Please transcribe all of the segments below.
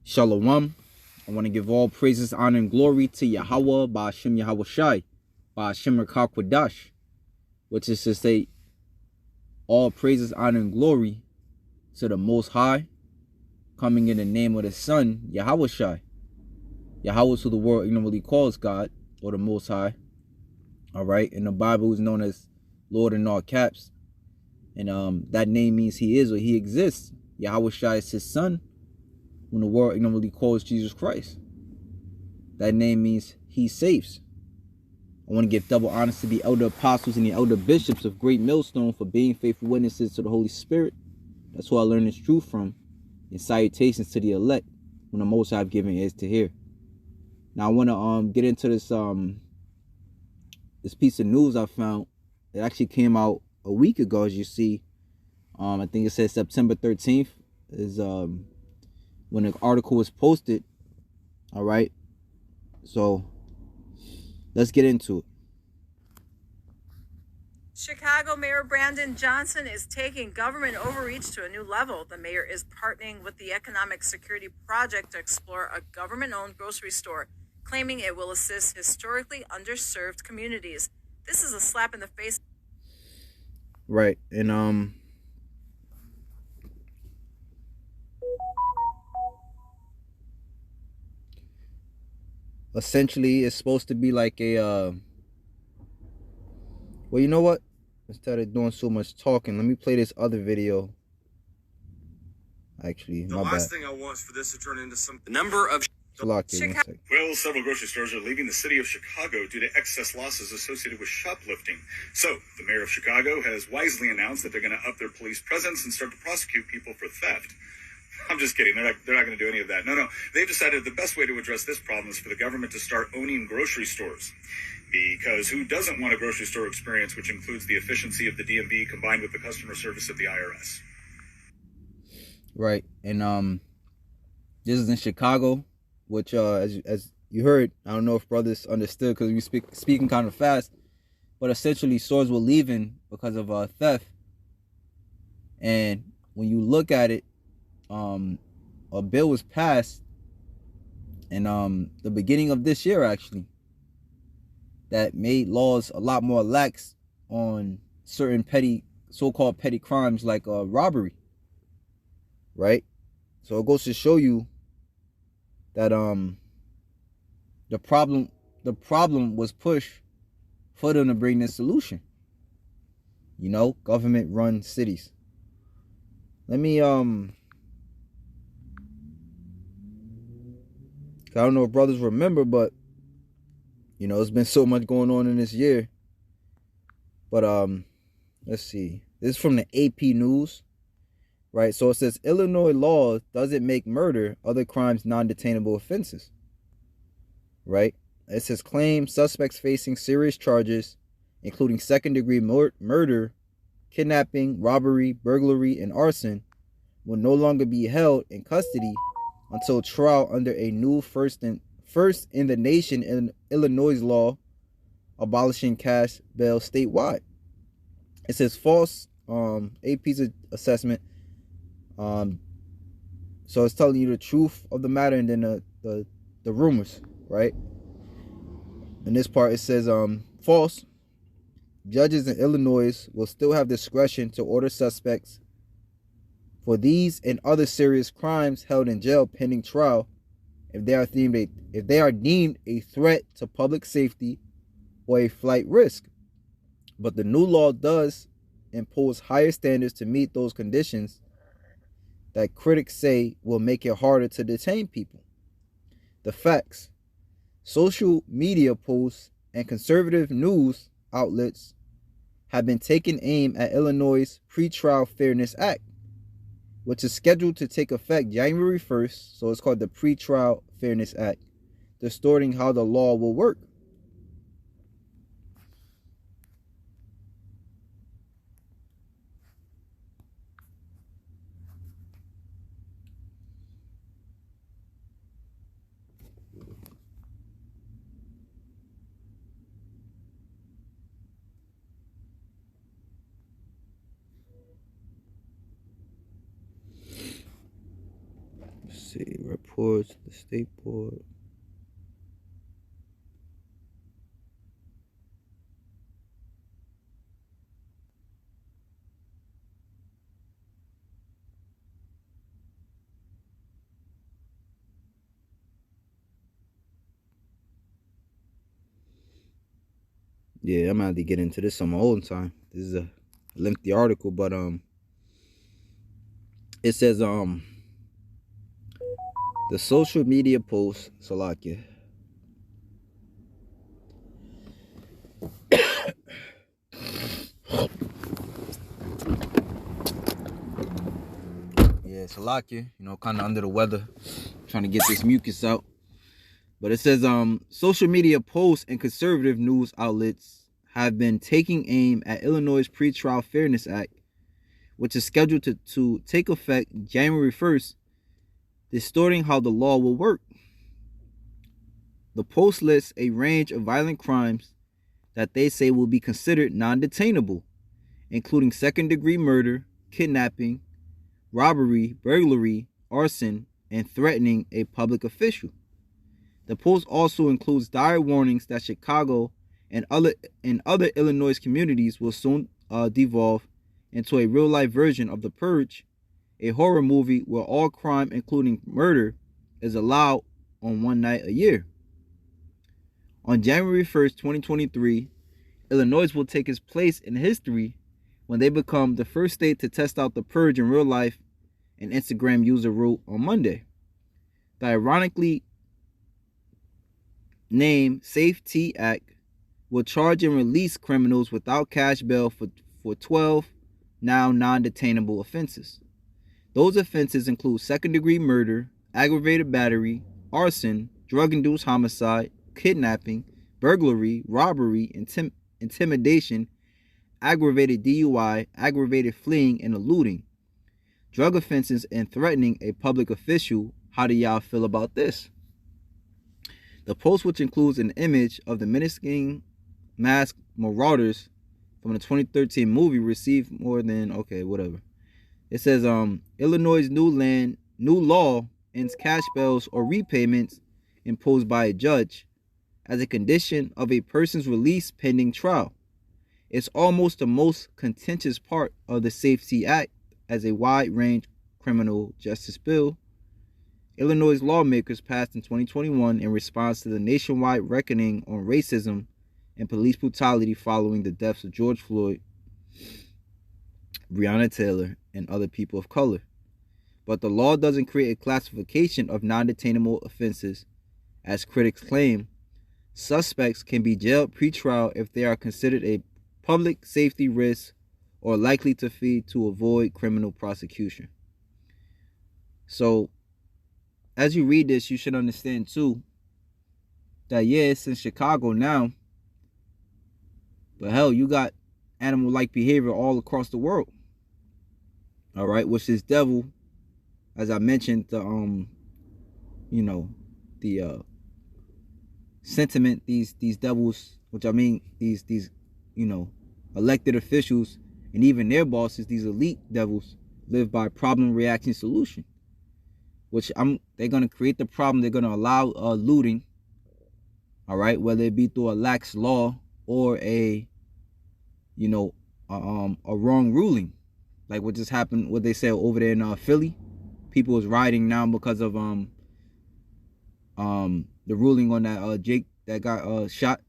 Shalom. I want to give all praises, honor, and glory to Yahweh, Ba'ashem Yahweh Shai, Ba'ashem Rakakwadash, which is to say, all praises, honor, and glory to the Most High, coming in the name of the Son, Yahweh Shai. Yahweh is who the world ignorantly calls God, or the Most High. All right, in the Bible is known as Lord in all caps, and that name means He is or He exists. Yahweh Shai is His Son, when the world ignorantly calls Jesus Christ. That name means He saves. I want to give double honors to the elder apostles and the elder bishops of Great Millstone for being faithful witnesses to the Holy Spirit. That's who I learned this truth from. And salutations to the elect, when the Most High have given ears to hear. Now I want to get into this this piece of news I found. It actually came out a week ago, as you see. I think it says September 13th is when the article was posted. All right, so let's get into it. Chicago Mayor Brandon Johnson is taking government overreach to a new level. The mayor is partnering with the Economic Security Project to explore a government-owned grocery store, claiming it will assist historically underserved communities. This is a slap in the face. Right, and essentially it's supposed to be like a well, you know what? Instead of doing so much talking, let me play this other video. Actually, the my last bad. thing I want is for this to turn into some number of. Well, several grocery stores are leaving the city of Chicago due to excess losses associated with shoplifting. So, the mayor of Chicago has wisely announced that they're going to up their police presence and start to prosecute people for theft. I'm just kidding. They're not going to do any of that. No. They've decided the best way to address this problem is for the government to start owning grocery stores. Because who doesn't want a grocery store experience which includes the efficiency of the DMV combined with the customer service of the IRS? Right, and this is in Chicago, which as you heard, I don't know if brothers understood because we speaking kind of fast, but essentially stores were leaving because of theft. And when you look at it, a bill was passed in the beginning of this year actually that made laws a lot more lax on certain so-called petty crimes like robbery. Right, so it goes to show you that the problem was pushed for them to bring this solution. You know, government run cities. Let me I don't know if brothers remember, but you know, there's been so much going on in this year. But let's see. This is from the AP News. Right, so it says Illinois law doesn't make murder, other crimes, non-detainable offenses. Right, it says claim suspects facing serious charges, including second-degree murder, kidnapping, robbery, burglary, and arson, will no longer be held in custody until trial under a new first in the nation in Illinois law abolishing cash bail statewide. It says false AP's assessment. So it's telling you the truth of the matter and then the rumors, right? In this part it says false. Judges in Illinois will still have discretion to order suspects for these and other serious crimes held in jail pending trial if they are deemed a threat to public safety or a flight risk. But the new law does impose higher standards to meet those conditions that critics say will make it harder to detain people. The facts. Social media posts and conservative news outlets have been taking aim at Illinois' Pretrial Fairness Act, which is scheduled to take effect January 1st, so it's called the Pretrial Fairness Act, distorting how the law will work. see. Reports, the state board. Yeah, I'm gonna have to get into this on my own time. This is a lengthy article, but it says the social media post, Salakia. Yeah, Salakia, kind of under the weather, trying to get this mucus out. But it says social media posts and conservative news outlets have been taking aim at Illinois' Pretrial Fairness Act, which is scheduled to take effect January 1st, distorting how the law will work. The post lists a range of violent crimes that they say will be considered non-detainable, including second-degree murder, kidnapping, robbery, burglary, arson, and threatening a public official. The post also includes dire warnings that Chicago and other Illinois communities will soon devolve into a real-life version of The Purge, a horror movie where all crime, including murder, is allowed on one night a year. On January 1st, 2023, Illinois will take its place in history when they become the first state to test out The Purge in real life, an Instagram user wrote on Monday. The ironically named SAFE-T Act will charge and release criminals without cash bail for 12 now non-detainable offenses. Those offenses include second-degree murder, aggravated battery, arson, drug-induced homicide, kidnapping, burglary, robbery, intimidation, aggravated DUI, aggravated fleeing and eluding, drug offenses, and threatening a public official. How do y'all feel about this? The post, which includes an image of the menacing masked marauders from the 2013 movie, received more than whatever. It says Illinois' new law ends cash bails or repayments imposed by a judge as a condition of a person's release pending trial. It's almost the most contentious part of the SAFE-T Act as a wide-range criminal justice bill Illinois lawmakers passed in 2021 in response to the nationwide reckoning on racism and police brutality following the deaths of George Floyd, Breonna Taylor, and other people of color. But the law doesn't create a classification of non-detainable offenses. As critics claim, suspects can be jailed pre-trial if they are considered a public safety risk or likely to flee to avoid criminal prosecution. So, as you read this, you should understand too that it's in Chicago now, but hell, you got animal-like behavior all across the world. All right, which this devil, as I mentioned, the sentiment these devils, which I mean these elected officials and even their bosses, these elite devils, live by problem, reaction, solution. Which they're gonna create the problem. They're gonna allow looting. All right, whether it be through a lax law or a wrong ruling, like what just happened. What they said over there in Philly, people is rioting now because of the ruling on that Jake that got shot.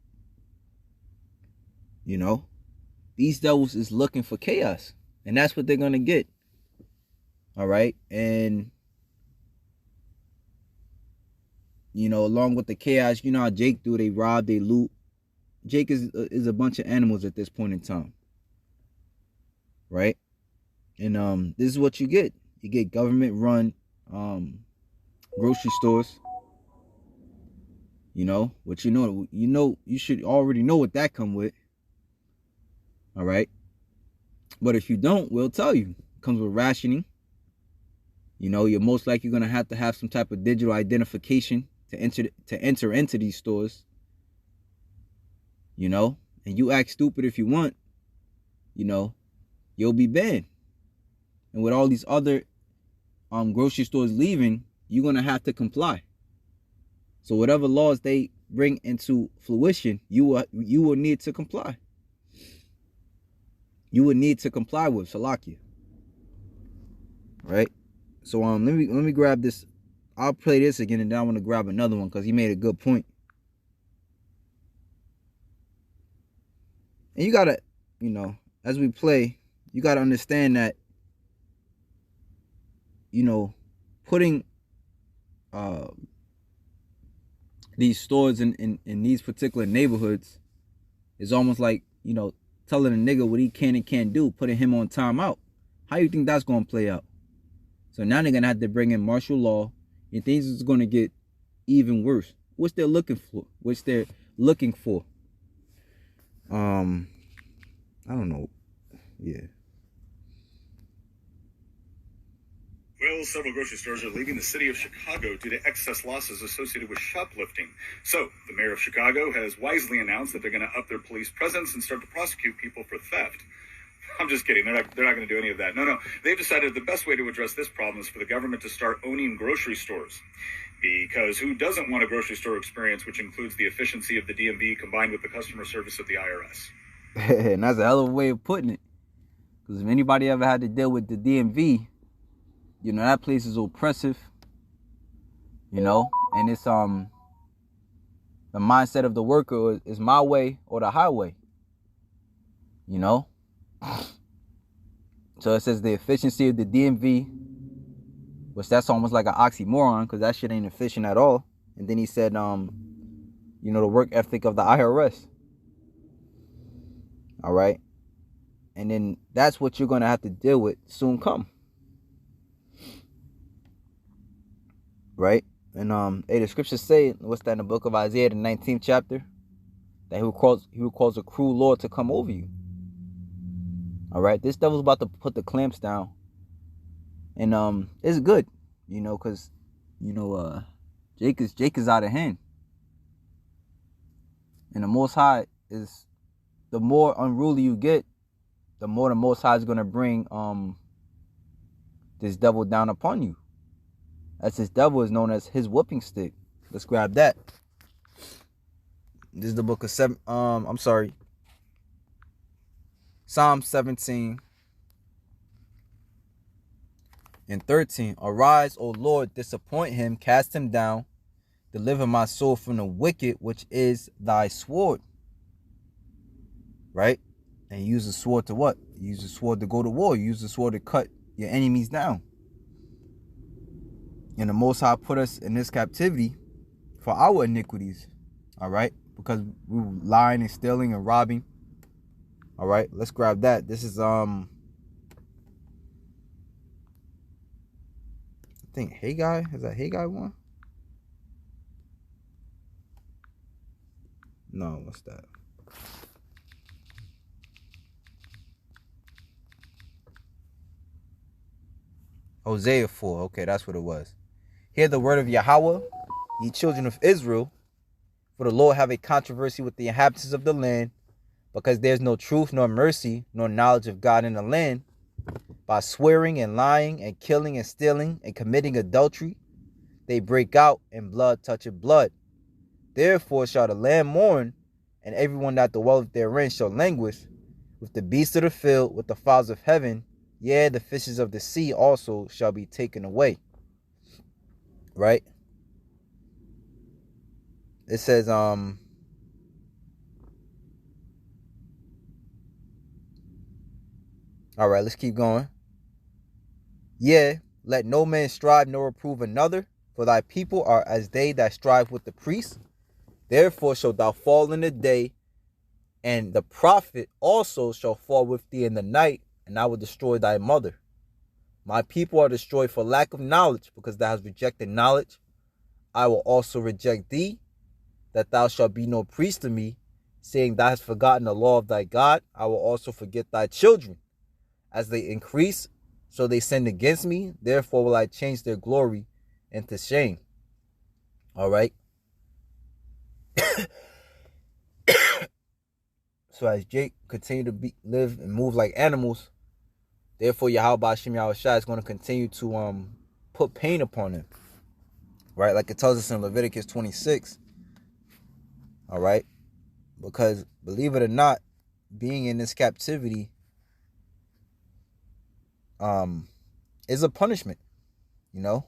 These devils is looking for chaos, and that's what they're gonna get. All right, and along with the chaos, how Jake do, they rob, they loot. Jake is a bunch of animals at this point in time. Right? And this is what you get. You get government run grocery stores. Which you should already know what that come with. All right? But if you don't, we'll tell you. It comes with rationing. You're most likely going to have some type of digital identification to enter into these stores, and you act stupid if you want, you'll be banned. And with all these other grocery stores leaving, you're going to have to comply. So whatever laws they bring into fruition, you will need to comply. You would need to comply with Salakia. Right? So let me grab this. I'll play this again, and then I want to grab another one because he made a good point. And you gotta, as we play, you gotta understand that, putting these stores in these particular neighborhoods is almost like, telling a nigga what he can and can't do, putting him on timeout. How you think that's gonna play out? So now they're gonna have to bring in martial law, and things is gonna get even worse. Which they're looking for. I don't know. Yeah. Well, several grocery stores are leaving the city of Chicago due to excess losses associated with shoplifting. So, the mayor of Chicago has wisely announced that they're going to up their police presence and start to prosecute people for theft. I'm just kidding. They're not going to do any of that. No. They've decided the best way to address this problem is for the government to start owning grocery stores. Because who doesn't want a grocery store experience which includes the efficiency of the DMV combined with the customer service of the IRS? And that's a hell of a way of putting it. Because if anybody ever had to deal with the DMV, that place is oppressive. And it's the mindset of the worker is my way or the highway. So it says the efficiency of the DMV, which that's almost like an oxymoron because that shit ain't efficient at all. And then he said, the work ethic of the IRS. All right. And then that's what you're going to have to deal with soon come. Right? And the scriptures say, what's that in the book of Isaiah, the 19th chapter? That he will cause a cruel Lord to come over you. All right? This devil's about to put the clamps down. And it's good, because, Jake is out of hand. And the Most High is, the more unruly you get, the more the Most High is going to bring this devil down upon you. As this devil is known as his whooping stick. Let's grab that. This is the book of Psalm 17 and 13. Arise, O Lord, disappoint him, cast him down, deliver my soul from the wicked, which is thy sword. Right? And you use the sword to what? You use the sword to go to war. You use the sword to cut your enemies down. And the Most High put us in this captivity for our iniquities. All right? Because we were lying and stealing and robbing. All right? Let's grab that. This is, I think Haggai. Is that Haggai 1? No, what's that? Hosea 4. Okay, that's what it was. Hear the word of Yahweh, ye children of Israel. For the Lord have a controversy with the inhabitants of the land, because there's no truth, nor mercy, nor knowledge of God in the land. By swearing and lying and killing and stealing and committing adultery, they break out, and blood toucheth blood. Therefore shall the land mourn, and everyone that dwelleth therein shall languish, with the beasts of the field, with the fowls of heaven, yea, the fishes of the sea also shall be taken away. Right? It says, all right, let's keep going. Yea, let no man strive nor reprove another, for thy people are as they that strive with the priests. Therefore shalt thou fall in the day, and the prophet also shall fall with thee in the night, and I will destroy thy mother. My people are destroyed for lack of knowledge, because thou hast rejected knowledge. I will also reject thee, that thou shalt be no priest to me, saying thou hast forgotten the law of thy God. I will also forget thy children. As they increase, so they sinned against me. Therefore will I change their glory into shame. All right. So as Jake continue to live and move like animals, therefore Yahweh Hashem Yahushua is going to continue to put pain upon him. right? Like it tells us in Leviticus 26, all right? Because believe it or not, being in this captivity is a punishment, you know?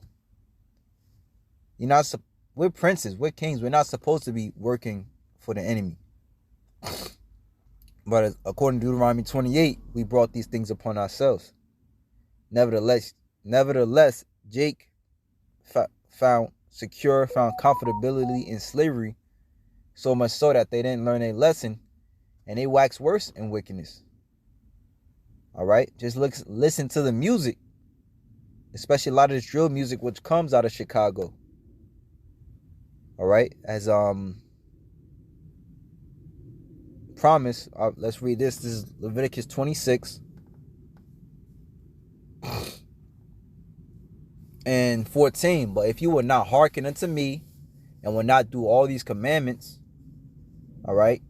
You're not, we're princes, we're kings, we're not supposed to be working for the enemy. But according to Deuteronomy 28, we brought these things upon ourselves. Nevertheless, Jake found comfortability in slavery, so much so that they didn't learn a lesson, and they waxed worse in wickedness. All right, just listen to the music, especially a lot of the drill music which comes out of Chicago. All right, as promise, let's read this. This is Leviticus 26 and 14. But if you will not hearken unto me and will not do all these commandments, all right,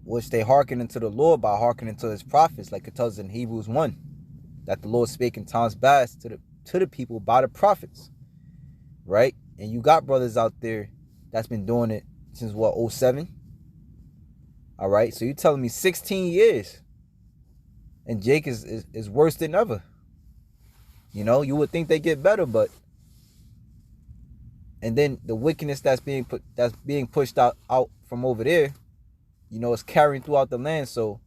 which they hearken unto the Lord by hearkening to his prophets, like it tells in Hebrews 1, that the Lord spake in times past to the people by the prophets, right? And you got brothers out there that's been doing it since what, 07? All right, so you're telling me 16 years, and Jake is worse than ever. You know, you would think they get better, but and then the wickedness that's being pushed out from over there, you know, is carrying throughout the land. So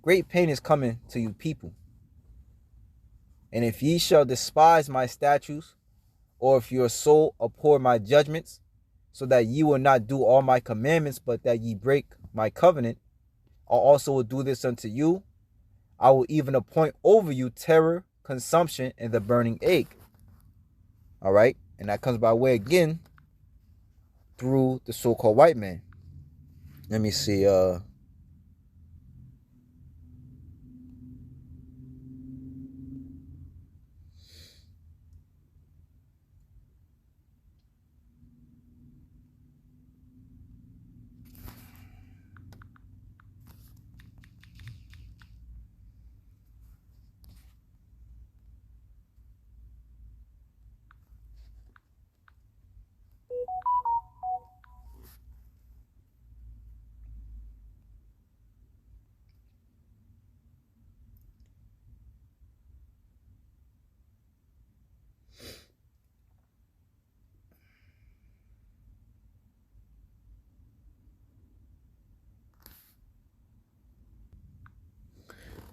great pain is coming to you people. And if ye shall despise my statutes, or if your soul abhor my judgments, so that ye will not do all my commandments, but that ye break my covenant, I also will do this unto you. I will even appoint over you terror, consumption, and the burning egg. All right, and that comes by way again through the so-called white man. Let me see.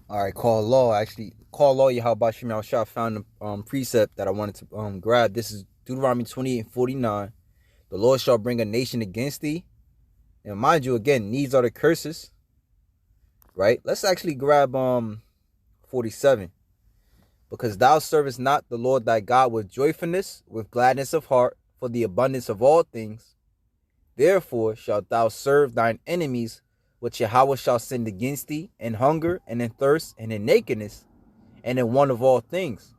All right, call law. Yahweh Shem Yahushua found the precept that I wanted to grab. This is Deuteronomy 28 and 49. The Lord shall bring a nation against thee. And mind you, again, these are the curses. Right? Let's actually grab 47. Because thou servest not the Lord thy God with joyfulness, with gladness of heart, for the abundance of all things. Therefore shalt thou serve thine enemies, which Yahweh shall send against thee, in hunger, and in thirst, and in nakedness, and in want of all things.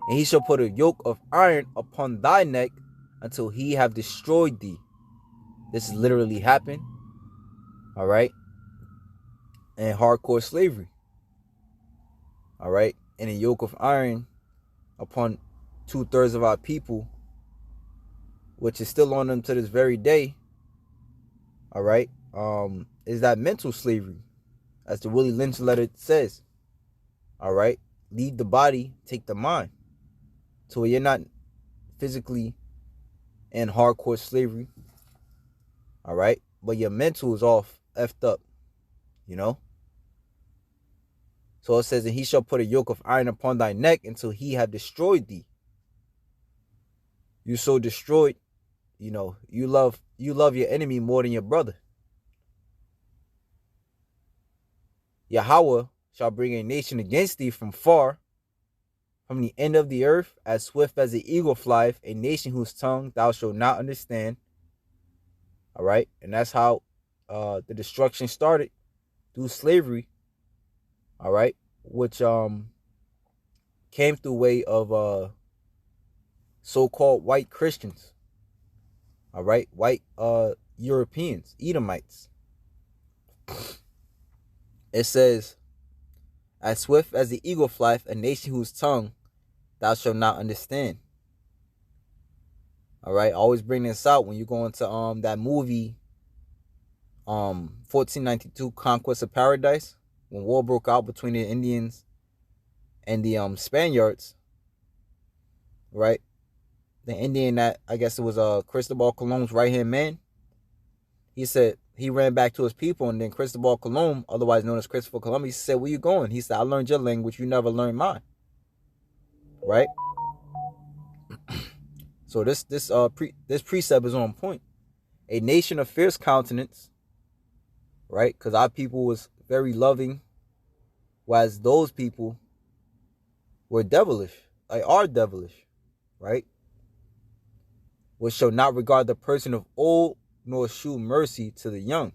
And he shall put a yoke of iron upon thy neck until he have destroyed thee. This has literally happened. All right. And hardcore slavery. All right. And a yoke of iron upon 2/3 of our people, which is still on them to this very day. All right. Is that mental slavery, as the Willie Lynch letter says. All right. Leave the body, take the mind. So you're not physically in hardcore slavery. All right. But your mental is all effed up. You know. So it says, and he shall put a yoke of iron upon thy neck until he have destroyed thee. You so destroyed, you know, you love your enemy more than your brother. Yahweh shall bring a nation against thee from far, from the end of the earth, as swift as the eagle flieth, a nation whose tongue thou shalt not understand. All right. And that's how the destruction started, through slavery. All right. Which came through way of so-called white Christians. All right. White Europeans, Edomites. It says, as swift as the eagle flieth, a nation whose tongue thou shalt not understand. All right, I always bring this out when you go into that movie 1492 Conquest of Paradise, when war broke out between the Indians and the Spaniards, right? The Indian that, I guess it was Cristobal Colon's right hand man, he said he ran back to his people, and then Cristobal Colon, otherwise known as Christopher Columbus, he said, "Where you going?" He said, "I learned your language, you never learned mine." Right? So this precept is on point. A nation of fierce countenance, right? Because our people was very loving, whereas those people were devilish, like are devilish, right? Which shall not regard the person of old, nor shew mercy to the young.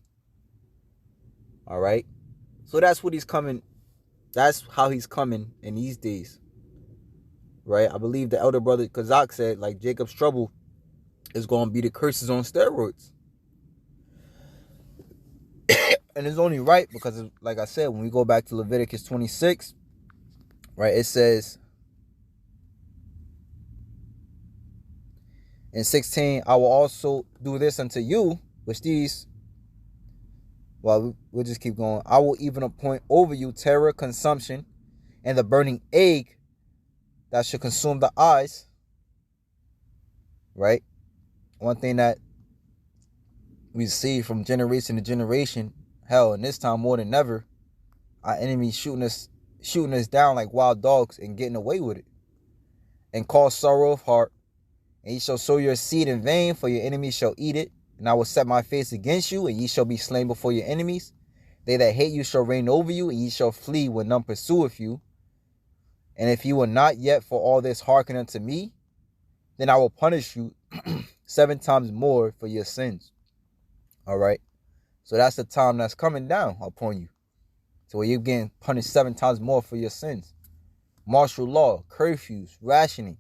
All right? So that's what he's coming, that's how he's coming in these days. Right? I believe the elder brother Kazak said, like, Jacob's trouble is going to be the curses on steroids. And it's only right because, like I said, when we go back to Leviticus 26, right, it says in 16, "I will also do this unto you," which these, well, we'll just keep going. "I will even appoint over you terror, consumption, and the burning egg that should consume the eyes." Right? One thing that we see from generation to generation, hell, and this time more than ever, our enemies shooting us down like wild dogs and getting away with it. "And cause sorrow of heart, and ye shall sow your seed in vain, for your enemies shall eat it. And I will set my face against you, and ye shall be slain before your enemies. They that hate you shall reign over you, and ye shall flee when none pursueth you. And if you will not yet for all this hearken unto me, then I will punish you 7 times more for your sins." All right. So that's the time that's coming down upon you. So where you're getting punished 7 times more for your sins. Martial law, curfews, rationing.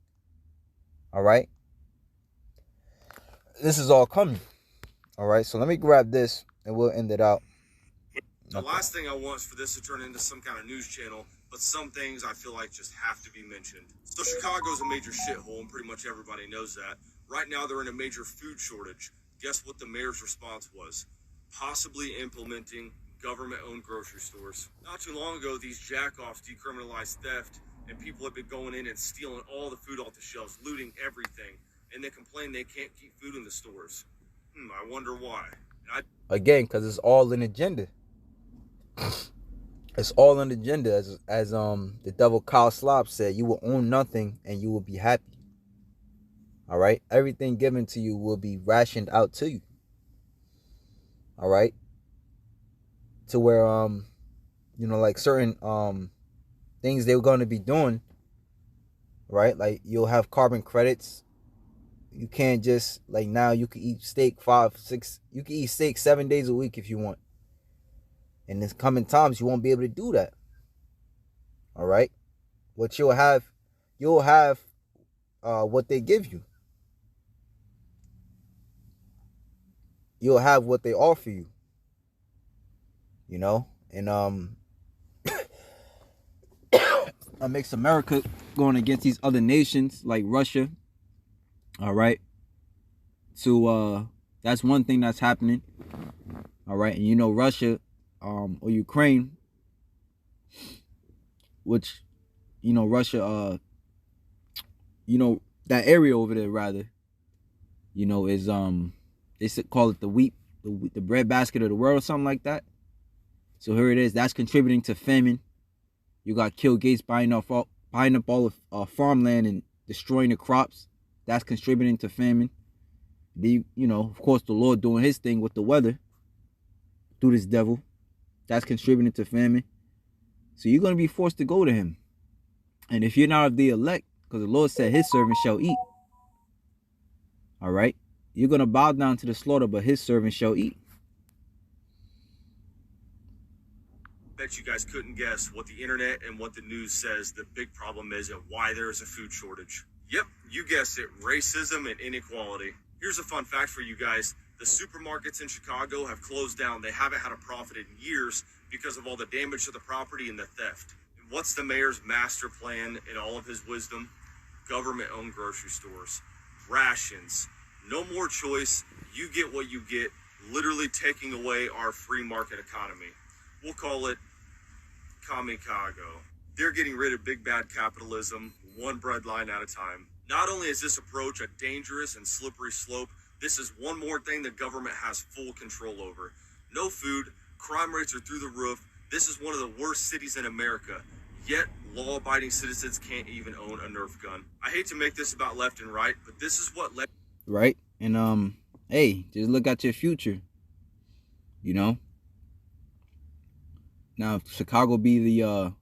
All right. This is all coming. All right. So let me grab this and we'll end it out. The last thing I want is for this to turn into some kind of news channel, but some things I feel like just have to be mentioned. So Chicago's a major shithole, and pretty much everybody knows that. Right now, they're in a major food shortage. Guess what the mayor's response was? Possibly implementing government-owned grocery stores. Not too long ago, these jackoffs decriminalized theft, and people have been going in and stealing all the food off the shelves, looting everything, and they complain they can't keep food in the stores. I wonder why. Again, because it's all an agenda. It's all an agenda, as the devil Kyle Slob said, "You will own nothing and you will be happy." All right, everything given to you will be rationed out to you. All right, to where like certain things they're going to be doing, right? Like you'll have carbon credits. You can't just, like, now you can eat steak 5, 6. You can eat steak 7 days a week if you want. In the coming times, you won't be able to do that. All right. What you'll have what they give you. You'll have what they offer you. You know, and that makes America going against these other nations like Russia. All right. So that's one thing that's happening. All right, and Russia or Ukraine, which Russia that area over there rather, is they call it the bread basket of the world or something like that. So here it is. That's contributing to famine. You got Bill Gates buying up all of farmland and destroying the crops. That's contributing to famine. Of course, the Lord doing his thing with the weather through this devil. That's contributing to famine. So you're going to be forced to go to him. And if you're not of the elect, because the Lord said his servant shall eat. All right. You're going to bow down to the slaughter, but his servant shall eat. Bet you guys couldn't guess what the internet and what the news says the big problem is and why there is a food shortage. Yep, you guessed it, racism and inequality. Here's a fun fact for you guys. The supermarkets in Chicago have closed down. They haven't had a profit in years because of all the damage to the property and the theft. And what's the mayor's master plan in all of his wisdom? Government-owned grocery stores, rations, No more choice. You get what you get, literally taking away our free market economy. We'll call it Kamikago. They're getting rid of big bad capitalism, one breadline at a time. Not only is this approach a dangerous and slippery slope, this is one more thing the government has full control over. No food, crime rates are through the roof. This is one of the worst cities in America. Yet, law-abiding citizens can't even own a Nerf gun. I hate to make this about left and right, but this is what left. Right? And, hey, just look at your future. You know? Now, if Chicago be the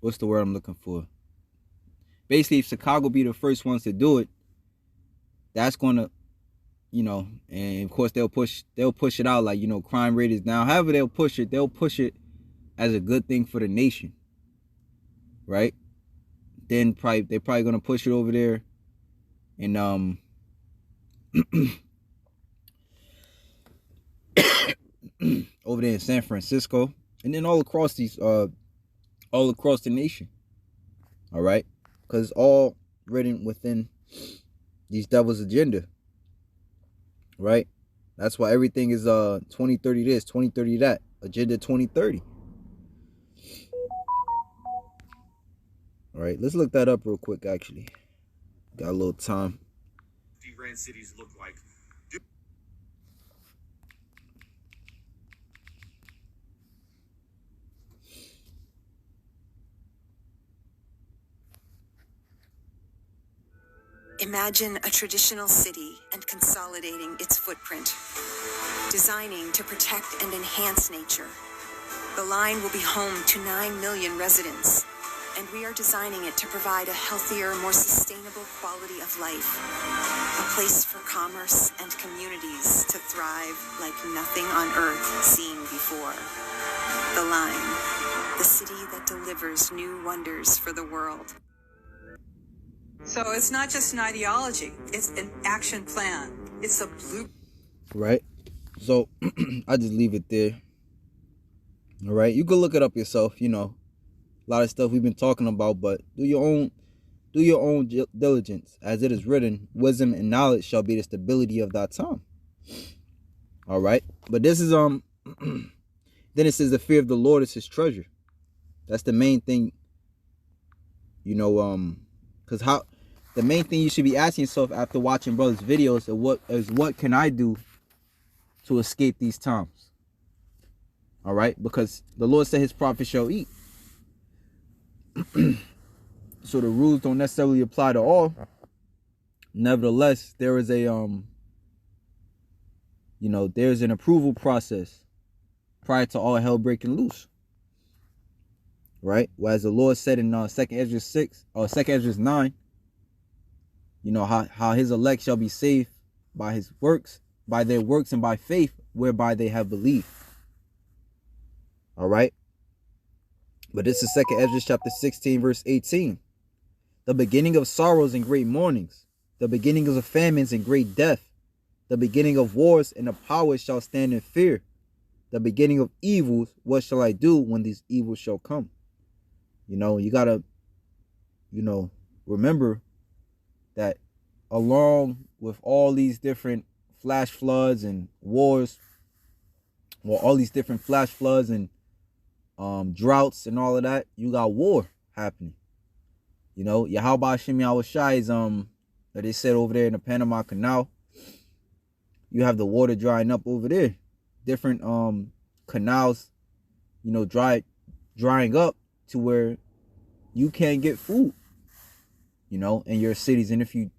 what's the word I'm looking for? Basically, if Chicago be the first ones to do it, that's gonna, you know, and of course they'll push it out like, you know, crime rate is down. However they'll push it as a good thing for the nation, right? Then they're probably gonna push it over there, and over there in San Francisco, and then all across the nation. All right, because all written within these devils' agenda. Right? That's why everything is 2030 this, 2030 that, agenda 2030. All right, let's look that up real quick. Actually, got a little time. Ran cities look like. Imagine a traditional city and consolidating its footprint, designing to protect and enhance nature. The line will be home to 9 million residents, and we are designing it to provide a healthier, more sustainable quality of life. A place for commerce and communities to thrive like nothing on earth seen before. The Line, the city that delivers new wonders for the world. So it's not just an ideology, it's an action plan. It's a blue. Right? So I just leave it there. All right? You can look it up yourself, you know. A lot of stuff we've been talking about, but do your own diligence. As it is written, wisdom and knowledge shall be the stability of that time. All right? But this is then it says the fear of the Lord is his treasure. That's the main thing. You know, because the main thing you should be asking yourself after watching brothers' videos is what can I do to escape these times? All right, because the Lord said his prophets shall eat. So the rules don't necessarily apply to all. Nevertheless, there is there's an approval process prior to all hell breaking loose. Right? Well, as the Lord said in 2nd Ezra 6 or 2nd Ezra 9, you know, how his elect shall be saved by his works, by their works and by faith, whereby they have believed. All right? But this is 2nd Ezra chapter 16, verse 18. The beginning of sorrows and great mournings, the beginning of famines and great death, the beginning of wars and the powers shall stand in fear. The beginning of evils, what shall I do when these evils shall come? You know, you gotta, remember that along with all these different flash floods and wars, well, all these different flash floods and droughts and all of that, you got war happening. You know, Yahweh Hashem Yahweh Shai is that they said over there in the Panama Canal. You have the water drying up over there. Different canals, drying up to where you can't get food, in your cities. And if you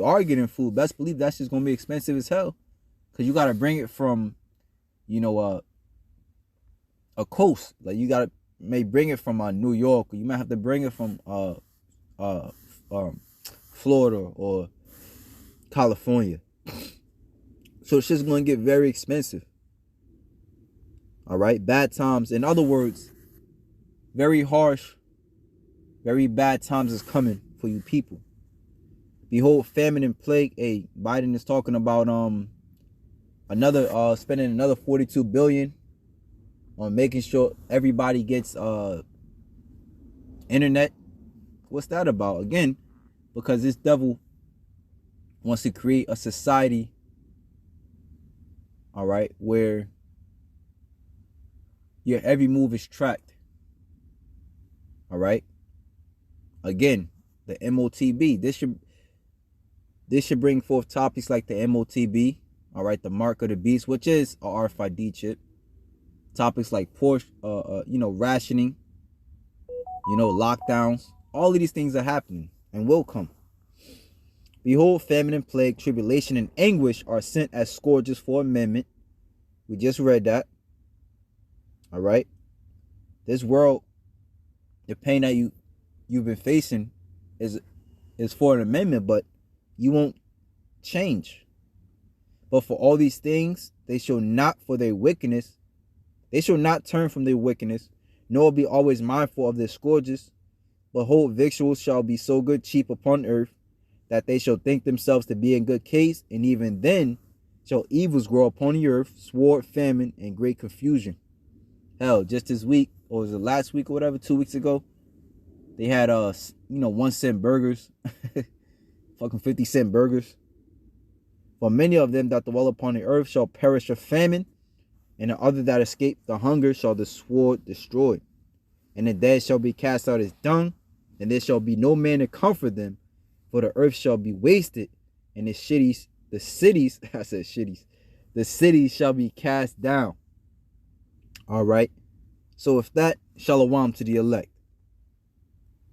are getting food, best believe that's just gonna be expensive as hell, because you gotta bring it from, a coast. Like you may bring it from New York, or you might have to bring it from Florida or California. So it's just gonna get very expensive. All right, bad times. In other words, very harsh, very bad times is coming for you people. Behold, famine and plague. Hey, Biden is talking about spending another $42 billion on making sure everybody gets internet. What's that about? Again, because this devil wants to create a society, all right, where your every move is tracked. All right. Again, the MOTB. This should bring forth topics like the MOTB. All right, the mark of the beast, which is a RFID chip. Topics like rationing, lockdowns. All of these things are happening and will come. Behold, famine and plague, tribulation and anguish are sent as scourges for amendment. We just read that. All right. This world, the pain that you've been facing is for an amendment, but you won't change. But for all these things, they shall not for their wickedness. They shall not turn from their wickedness, nor be always mindful of their scourges. Behold, victuals shall be so good cheap upon earth, that they shall think themselves to be in good case, and even then shall evils grow upon the earth, sword, famine, and great confusion. Hell, just this week, or was it last week or whatever, 2 weeks ago, they had 1 cent burgers, fucking 50-cent burgers. For many of them that dwell upon the earth shall perish of famine, and the other that escape the hunger shall the sword destroy. And the dead shall be cast out as dung, and there shall be no man to comfort them, for the earth shall be wasted, and the cities shall be cast down. All right. So if that, shalom to the elect.